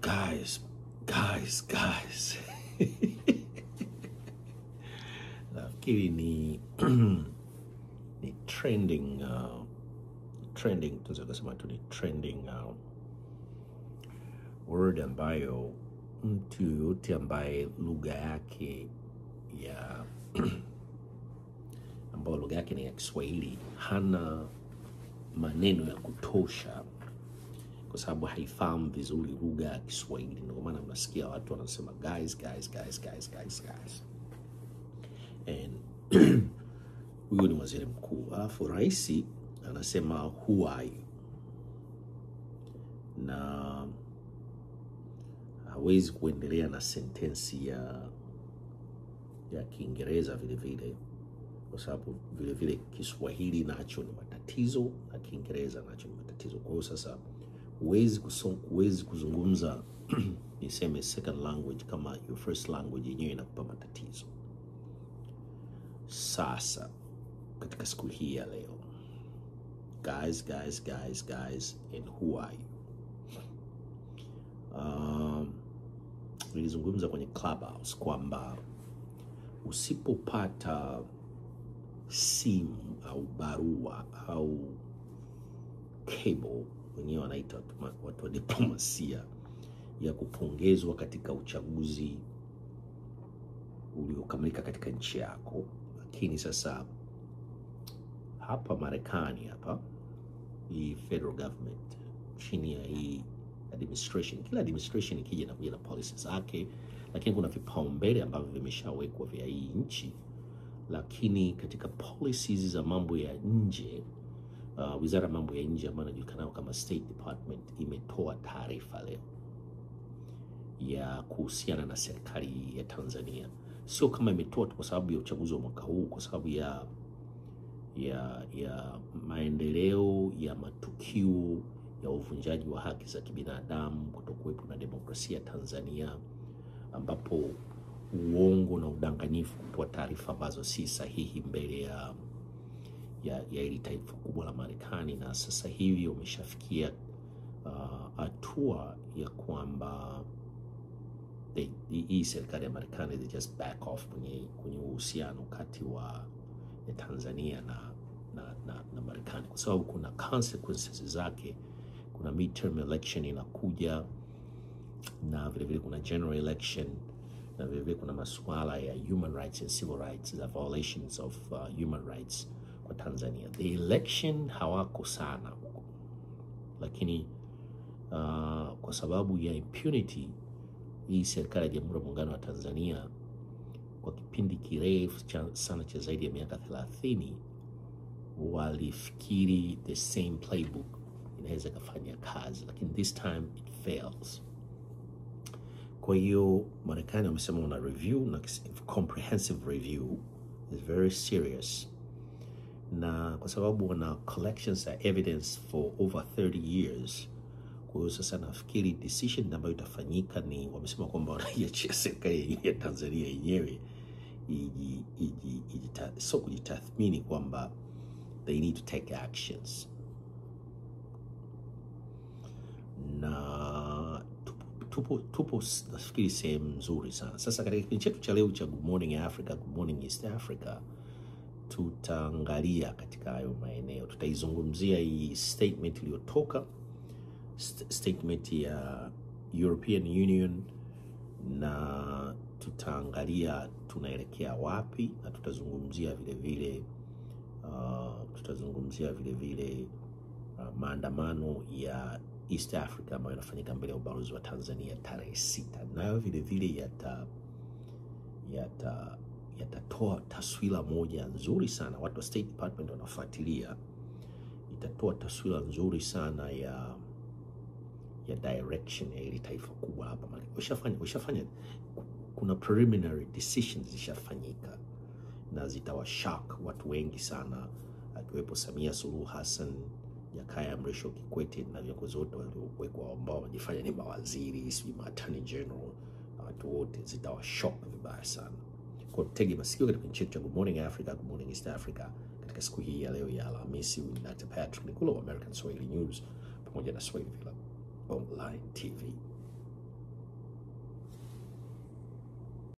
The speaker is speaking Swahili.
Guys. Nafikiri ni ni trending tunaweza kusema tu ni trending word ambayo mtu yote ambaye lugha yake ya ambayo lugha yake ni ya Kiswahili hana maneno ya kutosha kwa sababu haifahamu vizuri lugha ya Kiswahili. Ndio maana mnasikia watu wanasema guys. And huyo ni waziri mkuu. Alafu rais anasema who are you? Na hawezi kuendelea na sentensi ya Kiingereza vile vile kwa sababu vile vile Kiswahili nacho ni matatizo na Kiingereza nacho ni matatizo. Kwa hiyo sasa huwezi kuzungumza niseme second language kama your first language yenyewe inakupa matatizo. Sasa katika siku hii ya leo, guys and who are you? Nilizungumza kwenye Clubhouse kwamba usipopata simu au barua au cable, wenyewe wanaita watu wa diplomasia, ya kupongezwa katika uchaguzi uliokamilika katika nchi yako. Lakini sasa hapa Marekani hii federal government chini ya hii administration, kila administration ikija na policy zake, lakini kuna vipaumbele ambavyo vimeshawekwa vya hii nchi. Lakini katika policies za mambo ya nje, wizara ya mambo ya nje ambayo inajulikana kama State Department imetoa taarifa leo ya kuhusiana na serikali ya Tanzania. Sio kama imetoa kwa sababu ya uchaguzi wa mwaka huu, kwa sababu ya maendeleo ya matukio ya uvunjaji wa haki za kibinadamu, kutokuwepo na demokrasia Tanzania, ambapo uongo na udanganyifu, kutoa taarifa ambazo si sahihi mbele ya ili taifa kubwa la Marekani. Na sasa hivi umeshafikia hatua ya kwamba hii serikali ya Marekani they just back off kwenye uhusiano kati ya Tanzania na Marekani, kwa sababu kuna consequences zake. Kuna midterm election inakuja, na vile vile kuna general election, na vile vile kuna masuala ya human rights and civil rights, the violations of human rights kwa Tanzania. The election hawako sana huko, lakini kwa sababu ya impunity, hii serikali ya Jamhuri ya Muungano wa Tanzania kwa kipindi kirefu sana cha zaidi ya miaka 30 walifikiri the same playbook inaweza kufanya kazi, lakini this time it fails. Kwa hiyo Marekani wamesema una review, na comprehensive review is very serious, na kwa sababu wana collections of evidence for over 30 years. Kwa hiyo sasa nafikiri decision ambayo itafanyika ni, wamesema kwamba wanaiachia serikali ya Tanzania yenyewe so kujitathmini kwamba they need to take actions. Na tupo nafikiri sehemu nzuri sana. Sasa katika kipindi chetu cha leo cha Good Morning Africa, Good Morning East Africa, tutaangalia katika hayo maeneo. Tutaizungumzia hii statement iliyotoka, statement ya European Union, na tutaangalia tunaelekea wapi, na tutazungumzia vile vile maandamano ya East Africa ambayo yanafanyika mbele ya ubalozi wa Tanzania tarehe 6. Nayo vile vile yatatoa taswira moja nzuri sana. Watu wa State Department wanafuatilia, itatoa taswira nzuri sana ya direction ya ili taifa kubwa hapa Marekani. Ushafanya kuna preliminary decisions zishafanyika na zitawashock watu wengi sana, akiwepo Samia Suluhu Hassan, Jakaya Mrisho Kikwete na viongozi wote waliowekwa ambao wanajifanya ni mawaziri, sijui attorney general, na watu wote zitawashock vibaya sana. Kwa tegi masikio katika nchi ya Good Morning Africa, Good Morning East Africa, katika siku hii ya leo ya Alhamisi, with Dr. Patrick Nikulo, American Swahili News, pamoja na Swahili Online TV.